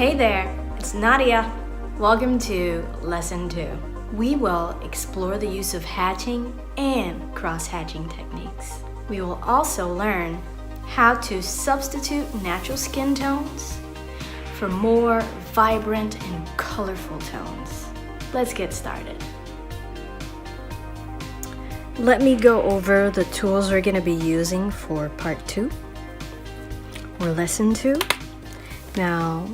Hey there, it's Nadia. Welcome to Lesson 2. We will explore the use of hatching and cross-hatching techniques. We will also learn how to substitute natural skin tones for more vibrant and colorful tones. Let's get started. Let me go over the tools we're going to be using for part 2 or lesson 2. Now,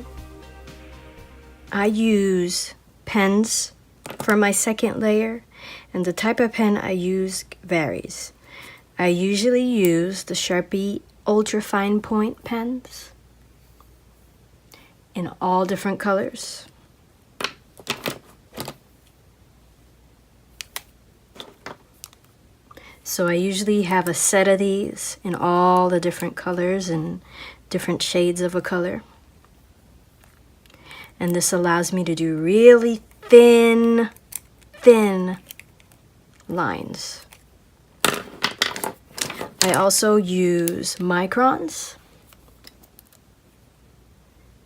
I use pens for my second layer, and the type of pen I use varies. I usually use the Sharpie ultra fine point pens in all different colors. So I usually have a set of these in all the different colors and different shades of a color. And this allows me to do really thin lines. I also use microns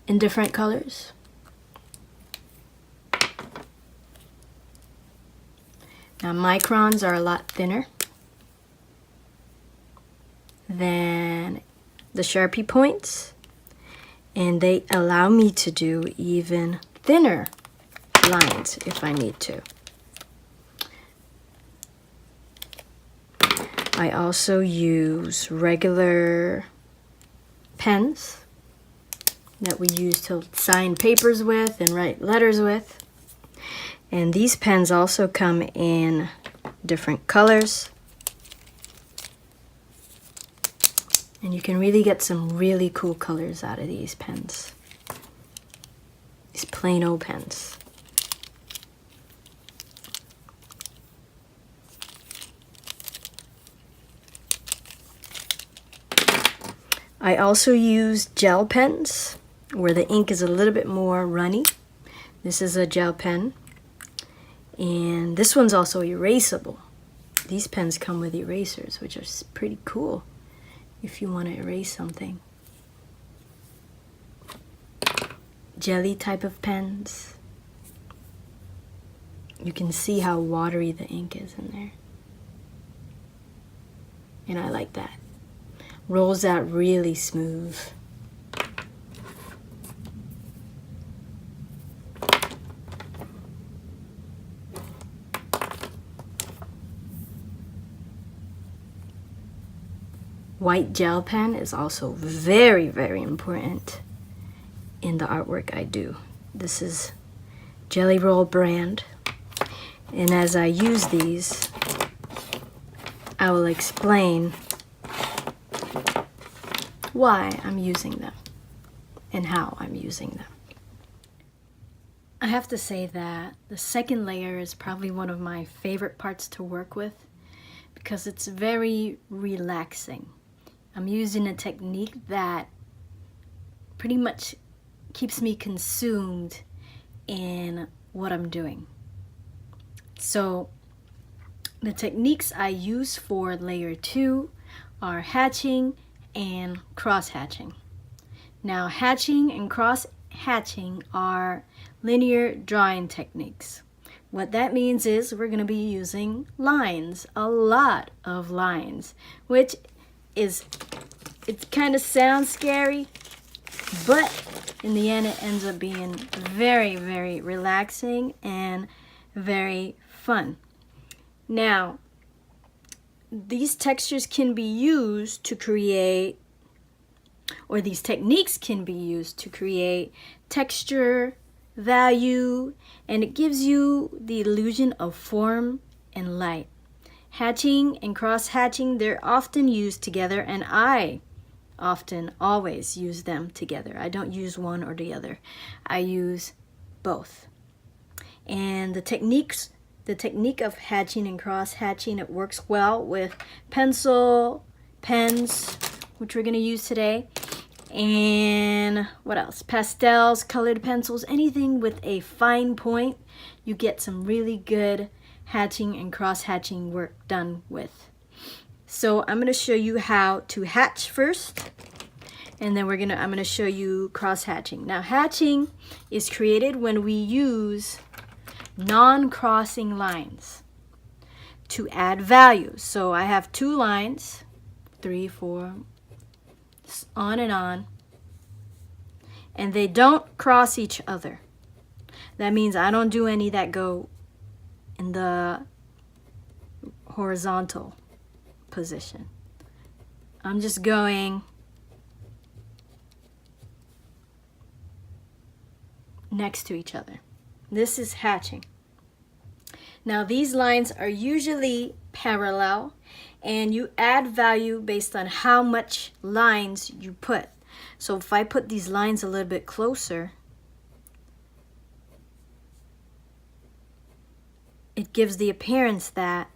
in different colors. Now microns are a lot thinner than the Sharpie points, and they allow me to do even thinner lines if I need to. I also use regular pens that we use to sign papers with and write letters with. And these pens also come in different colors. And you can really get some really cool colors out of these pens. These plain old pens. I also use gel pens where the ink is a little bit more runny. This is a gel pen. And this one's also erasable. These pens come with erasers, which are pretty cool if you want to erase something. Jelly type of pens. You can see how watery the ink is in there. And I like that. Rolls out really smooth. White gel pen is also very, very important in the artwork I do. This is Jelly Roll brand. And as I use these, I will explain why I'm using them and how I'm using them. I have to say that the second layer is probably one of my favorite parts to work with because it's very relaxing. I'm using a technique that pretty much keeps me consumed in what I'm doing. So the techniques I use for layer 2 are hatching and cross-hatching. Now hatching and cross-hatching are linear drawing techniques. What that means is we're going to be using lines, a lot of lines, which is, it kind of sounds scary, but in the end it ends up being very, very relaxing and very fun. Now, these textures can be used to create, or these techniques can be used to create texture, value, and it gives you the illusion of form and light. Hatching and cross-hatching, they're often used together, and I often always use them together. I don't use one or the other. I use both. And the technique of hatching and cross-hatching, it works well with pencil, pens, which we're going to use today, and what else? Pastels, colored pencils, anything with a fine point, you get some really good hatching and cross-hatching work done with. So I'm going to show you how to hatch first, And then I'm gonna show you cross hatching. Now hatching is created when we use non-crossing lines to add value. So I have 2 lines, 3, 4, on, and they don't cross each other. That means I don't do any that go in the horizontal position. I'm just going next to each other. This is hatching. Now these lines are usually parallel, and you add value based on how much lines you put. So if I put these lines a little bit closer, it gives the appearance that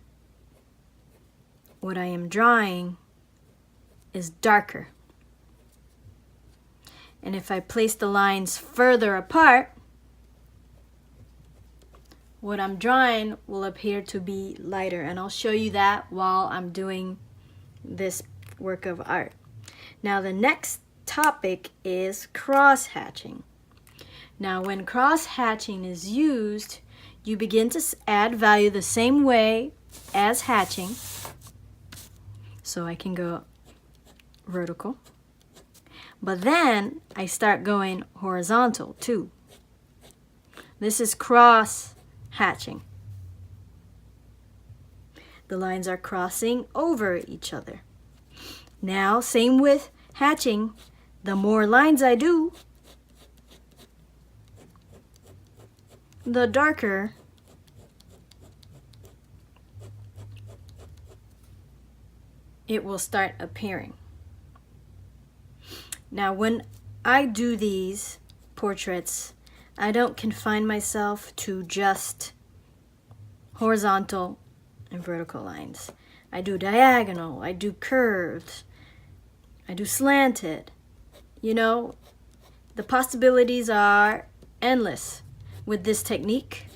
what I am drawing is darker. And if I place the lines further apart, what I'm drawing will appear to be lighter. And I'll show you that while I'm doing this work of art. Now the next topic is cross hatching. Now when cross hatching is used, you begin to add value the same way as hatching. So I can go vertical, but then I start going horizontal too. This is cross hatching. The lines are crossing over each other. Now, same with hatching. The more lines I do, the darker it will start appearing. Now, when I do these portraits, I don't confine myself to just horizontal and vertical lines. I do diagonal, I do curved, I do slanted. You know, the possibilities are endless with this technique.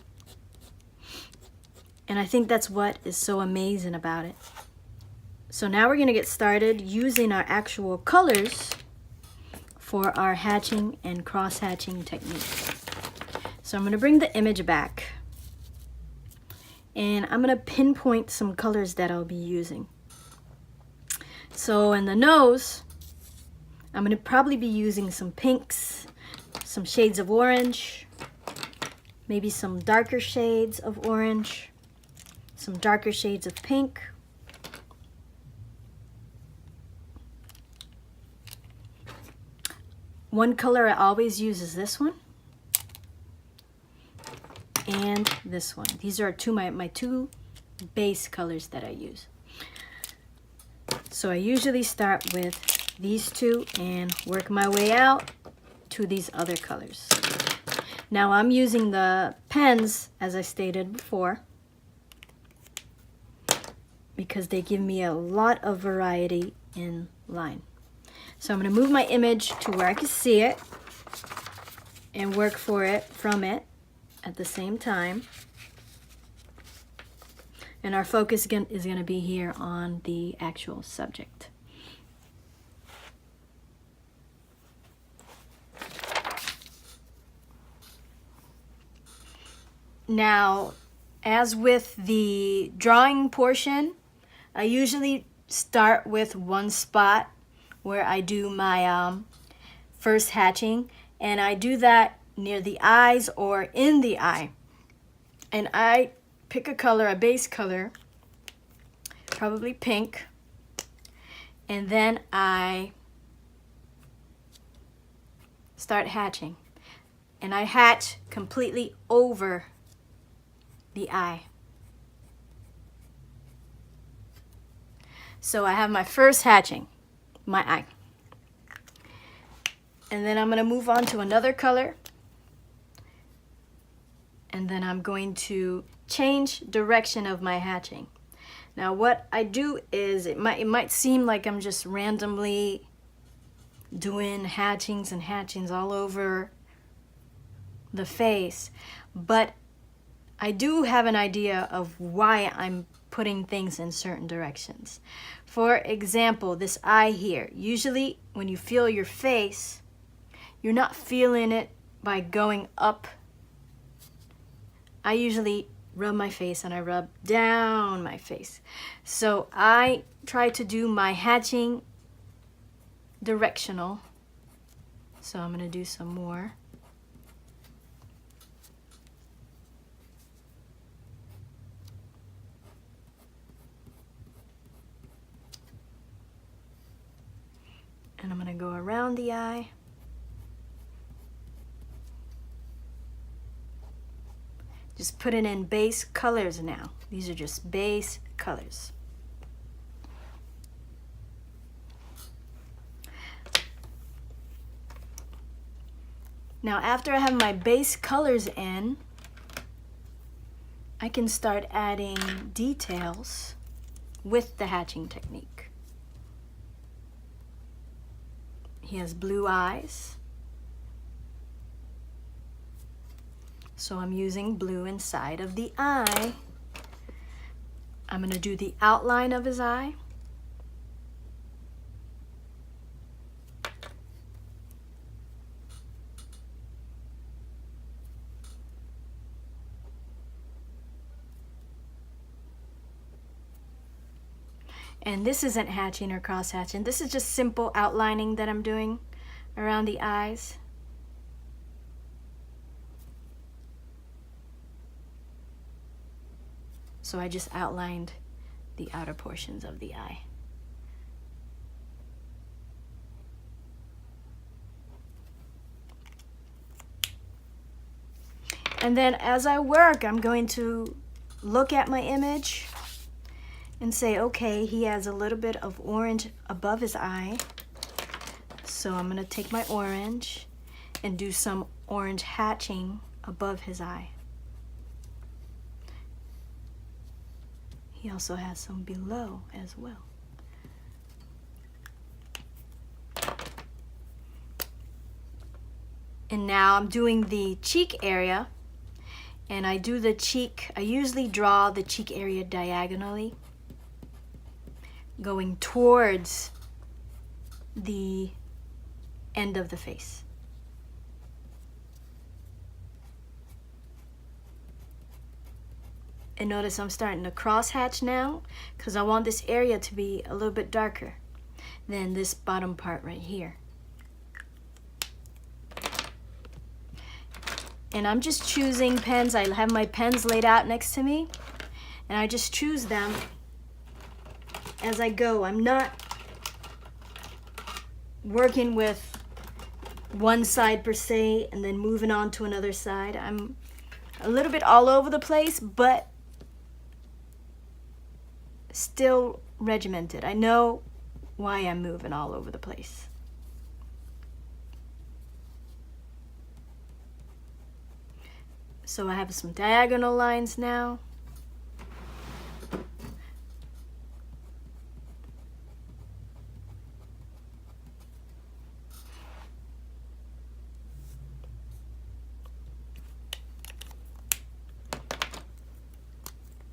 And I think that's what is so amazing about it. So now we're going to get started using our actual colors for our hatching and cross hatching technique. So I'm going to bring the image back, and I'm going to pinpoint some colors that I'll be using. So in the nose, I'm going to probably be using some pinks, some shades of orange, maybe some darker shades of orange, some darker shades of pink. One color I always use is this one and this one. These are my two base colors that I use. So I usually start with these two and work my way out to these other colors. Now I'm using the pens, as I stated before, because they give me a lot of variety in line. So I'm going to move my image to where I can see it and work from it at the same time. And our focus is going to be here on the actual subject. Now, as with the drawing portion, I usually start with one spot where I do my first hatching, and I do that near the eyes or in the eye. And I pick a color, a base color, probably pink, and then I start hatching. And I hatch completely over the eye. So I have my first hatching, my eye. And then I'm going to move on to another color. And then I'm going to change direction of my hatching. Now what I do is, it might seem like I'm just randomly doing hatchings and hatchings all over the face, but I do have an idea of why I'm putting things in certain directions. For example, this eye here. Usually when you feel your face, you're not feeling it by going up. I usually rub my face and I rub down my face. So I try to do my hatching directional. So I'm going to do some more. And I'm going to go around the eye. Just put it in base colors now. These are just base colors. Now after I have my base colors in, I can start adding details with the hatching technique. He has blue eyes. So I'm using blue inside of the eye. I'm going to do the outline of his eye. And this isn't hatching or cross hatching. This is just simple outlining that I'm doing around the eyes. So I just outlined the outer portions of the eye. And then as I work, I'm going to look at my image and say, okay, he has a little bit of orange above his eye. So I'm gonna take my orange and do some orange hatching above his eye. He also has some below as well. And now I'm doing the cheek area, and I do the cheek, I usually draw the cheek area diagonally, going towards the end of the face. And notice I'm starting to cross hatch now because I want this area to be a little bit darker than this bottom part right here. And I'm just choosing pens. I have my pens laid out next to me, and I just choose them as I go. I'm not working with one side per se and then moving on to another side. I'm a little bit all over the place, but still regimented. I know why I'm moving all over the place. So I have some diagonal lines now.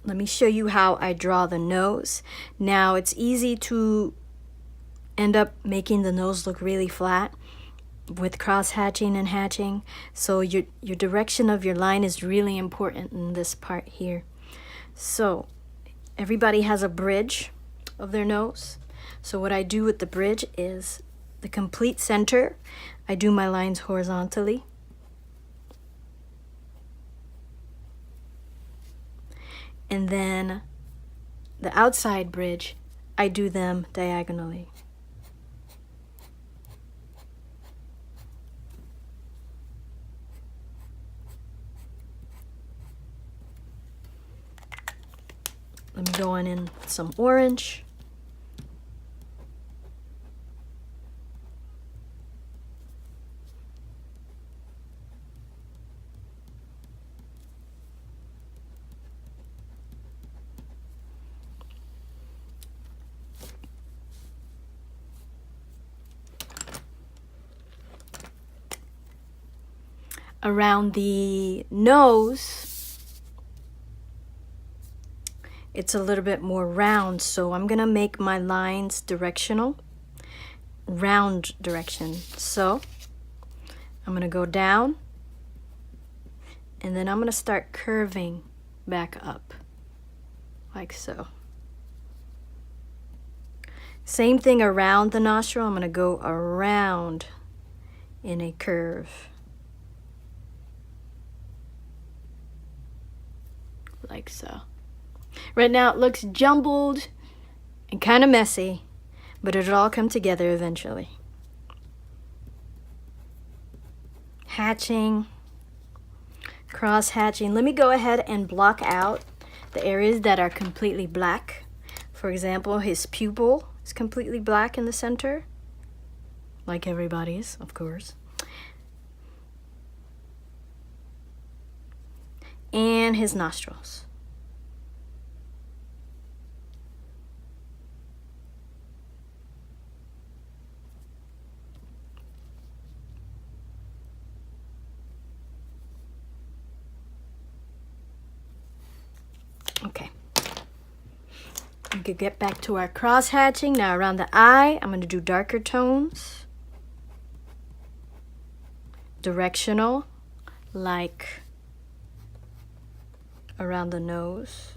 Let me show you how I draw the nose. Now it's easy to end up making the nose look really flat with cross hatching and hatching. So your direction of your line is really important in this part here. So everybody has a bridge of their nose. So what I do with the bridge is the complete center. I do my lines horizontally. And then the outside bridge, I do them diagonally. Let me go on in some orange. Around the nose, it's a little bit more round, so I'm gonna make my lines directional, round direction. So I'm gonna go down, and then I'm gonna start curving back up, like so. Same thing around the nostril. I'm gonna go around in a curve, like so. Right now it looks jumbled and kind of messy, but it'll all come together eventually. Hatching, cross hatching. Let me go ahead and block out the areas that are completely black. For example, his pupil is completely black in the center, like everybody's, of course. And his nostrils. Okay. We could get back to our cross hatching. Now around the eye, I'm going to do darker tones. Directional, like around the nose.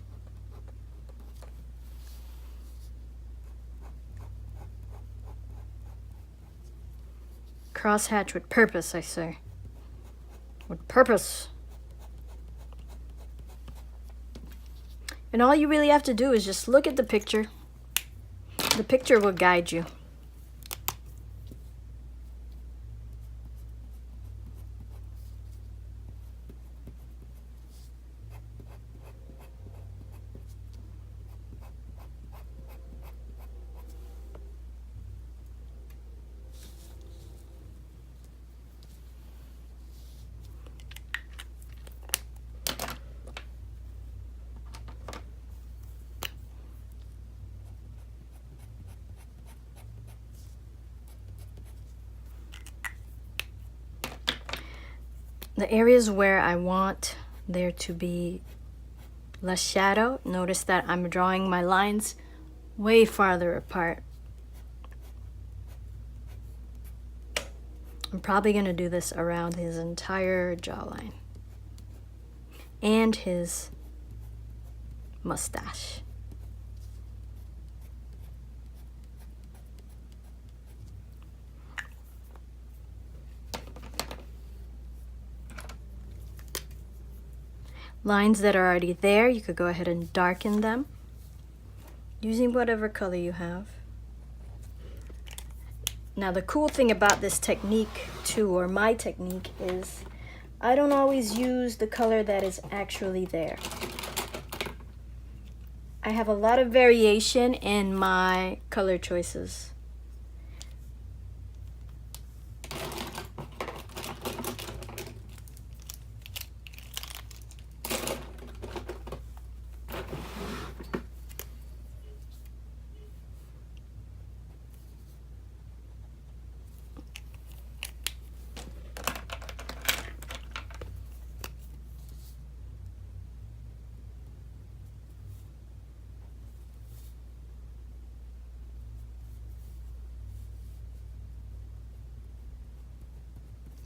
Cross hatch with purpose, I say. With purpose. And all you really have to do is just look at the picture. The picture will guide you. The areas where I want there to be less shadow, notice that I'm drawing my lines way farther apart. I'm probably going to do this around his entire jawline and his mustache. Lines that are already there, you could go ahead and darken them using whatever color you have. Now the cool thing about this technique too, or my technique, is I don't always use the color that is actually there. I have a lot of variation in my color choices.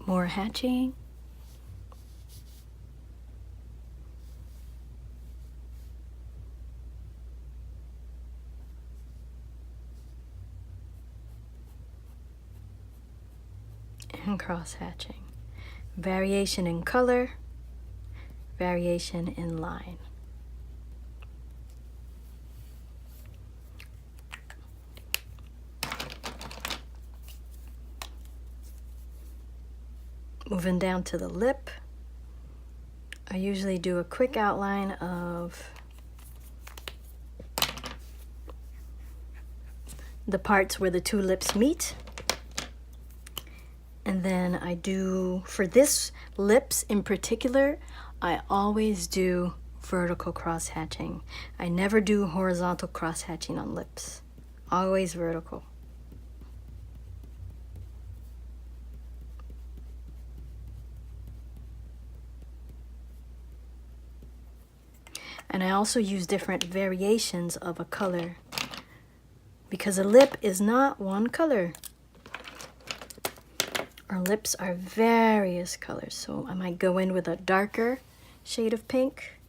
More hatching. And cross hatching. Variation in color, variation in line. Moving down to the lip, I usually do a quick outline of the parts where the two lips meet. And then I do, for this lips in particular, I always do vertical cross hatching. I never do horizontal cross hatching on lips, always vertical. And I also use different variations of a color because a lip is not one color. Our lips are various colors, so I might go in with a darker shade of pink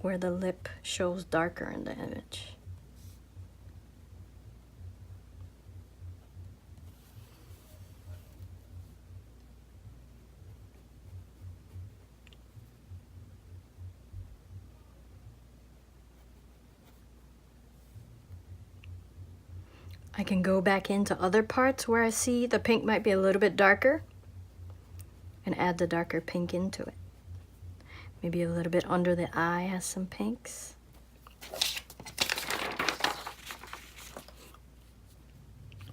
where the lip shows darker in the image. I can go back into other parts where I see the pink might be a little bit darker and add the darker pink into it. Maybe a little bit under the eye has some pinks.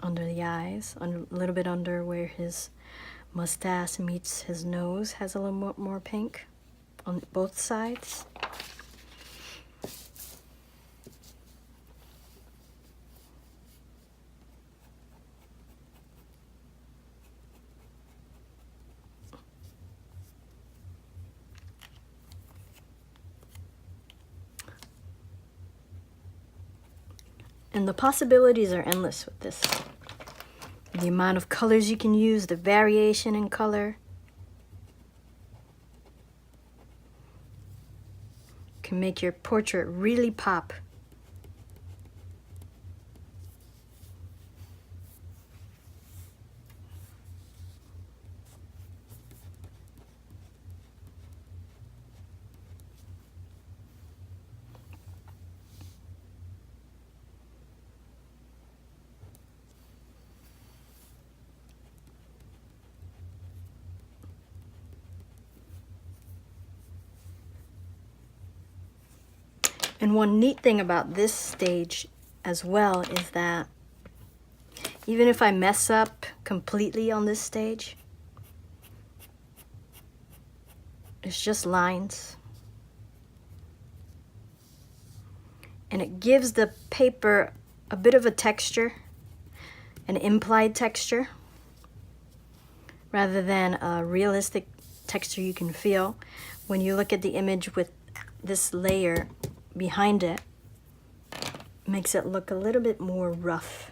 Under the eyes, a little bit under where his mustache meets his nose has a little more pink on both sides. And the possibilities are endless with this. The amount of colors you can use, the variation in color can make your portrait really pop. And one neat thing about this stage as well is that even if I mess up completely on this stage, it's just lines. And it gives the paper a bit of a texture, an implied texture, rather than a realistic texture you can feel. When you look at the image with this layer behind it, makes it look a little bit more rough.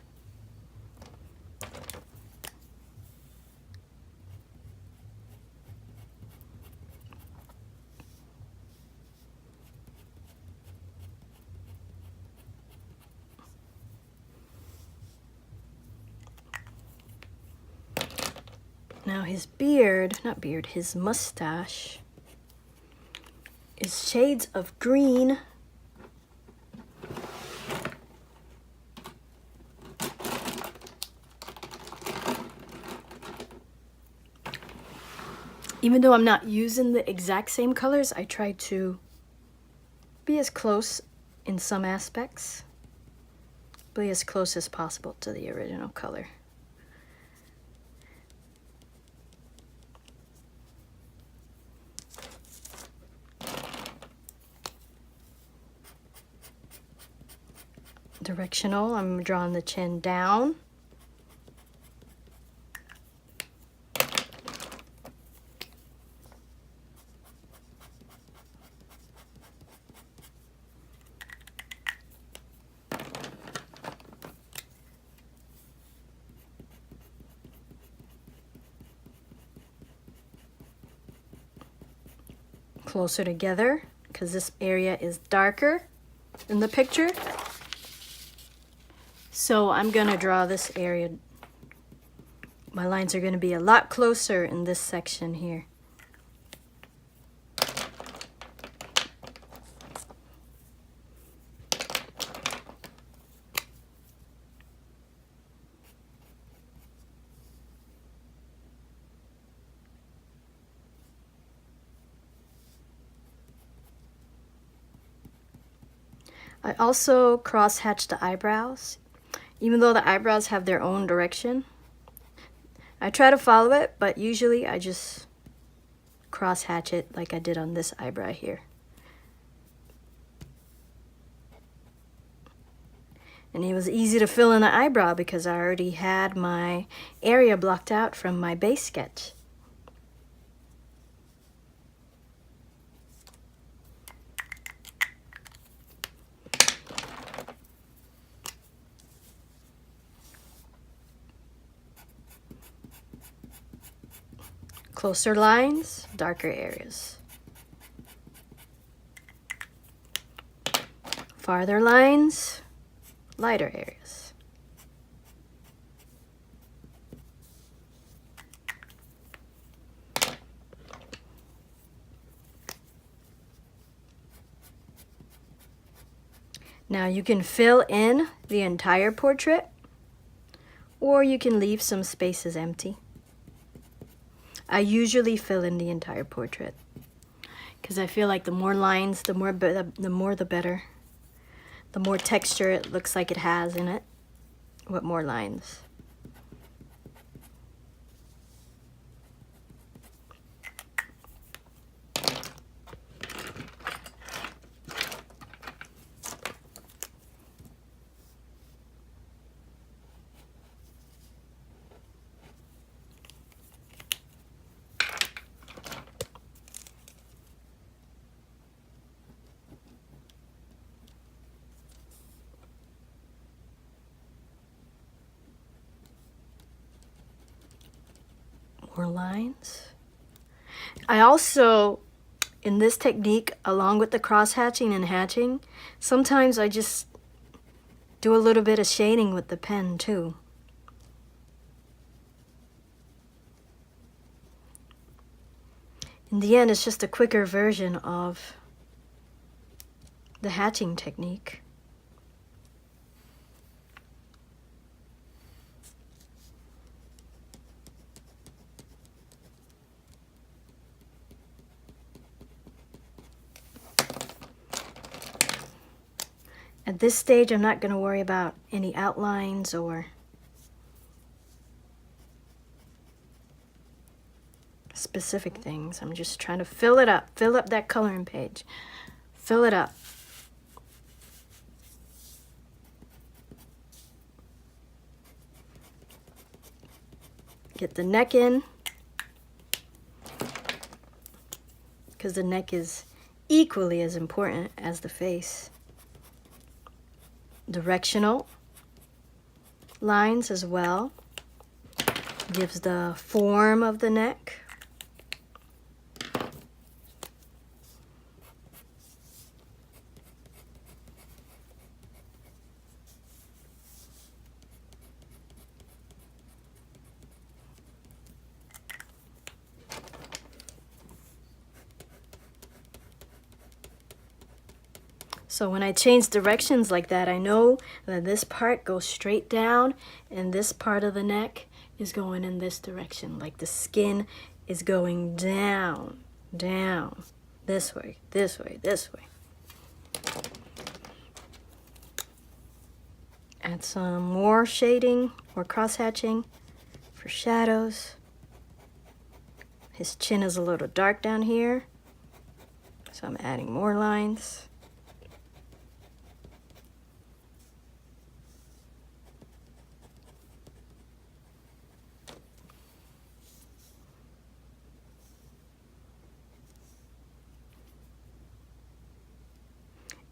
Now his his mustache is shades of green . Even though I'm not using the exact same colors, I try to be as close in some aspects, be as close as possible to the original color. Directional, I'm drawing the chin down. Closer together because this area is darker in the picture. So I'm gonna draw this area. My lines are gonna be a lot closer in this section here. I also cross-hatch the eyebrows. Even though the eyebrows have their own direction, I try to follow it, but usually I just cross-hatch it like I did on this eyebrow here. And it was easy to fill in the eyebrow because I already had my area blocked out from my base sketch. Closer lines, darker areas. Farther lines, lighter areas. Now you can fill in the entire portrait, or you can leave some spaces empty. I usually fill in the entire portrait because I feel like the more lines, the more the better. The more texture it looks like it has in it, with more lines. More lines. I also, in this technique, along with the cross hatching and hatching, sometimes I just do a little bit of shading with the pen too. In the end, it's just a quicker version of the hatching technique. At this stage, I'm not going to worry about any outlines or specific things. I'm just trying to fill it up, fill up that coloring page, fill it up. Get the neck in, because the neck is equally as important as the face. Directional lines as well gives the form of the neck. So when I change directions like that, I know that this part goes straight down and this part of the neck is going in this direction. Like the skin is going down, down, this way, this way, this way. Add some more shading or cross hatching for shadows. His chin is a little dark down here, so I'm adding more lines.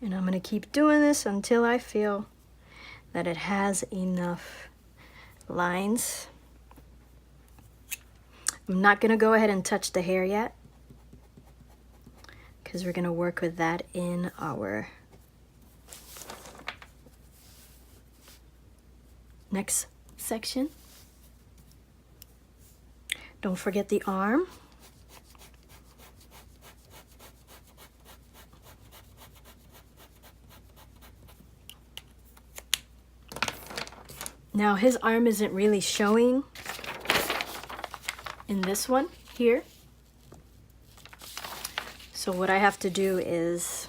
And I'm going to keep doing this until I feel that it has enough lines. I'm not going to go ahead and touch the hair yet, because we're going to work with that in our next section. Don't forget the arm. Now his arm isn't really showing in this one here. So what I have to do is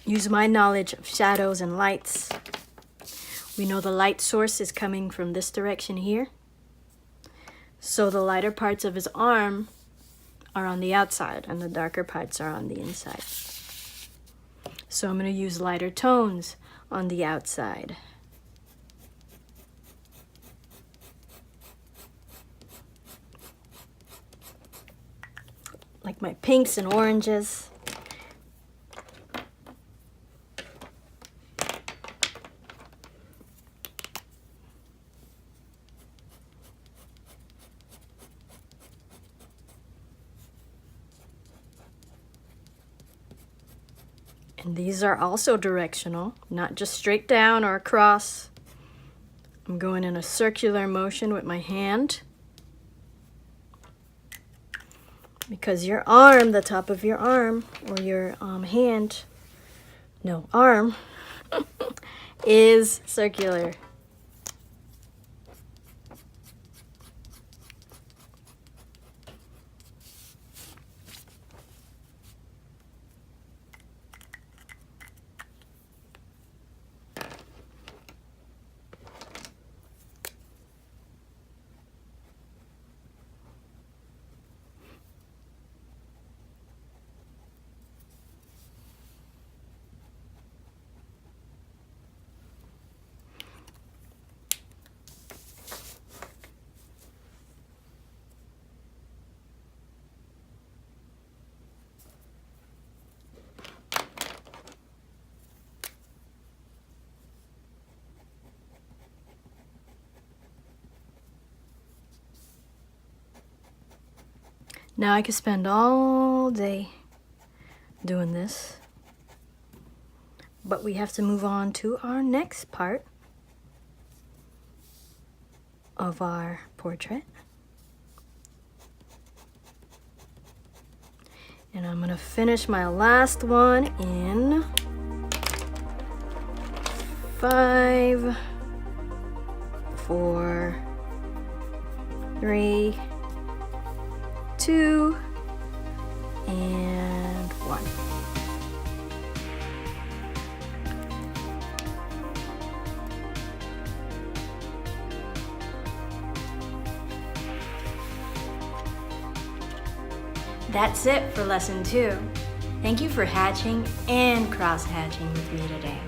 use my knowledge of shadows and lights. We know the light source is coming from this direction here. So the lighter parts of his arm are on the outside and the darker parts are on the inside. So I'm going to use lighter tones on the outside. Like my pinks and oranges. And these are also directional, not just straight down or across. I'm going in a circular motion with my hand. Because your arm, the top of your arm, or your hand, no, arm, is circular. Now I could spend all day doing this, but we have to move on to our next part of our portrait. And I'm gonna finish my last one in 5, 4, 3, 2, and 1. That's it for lesson 2. Thank you for hatching and cross-hatching with me today.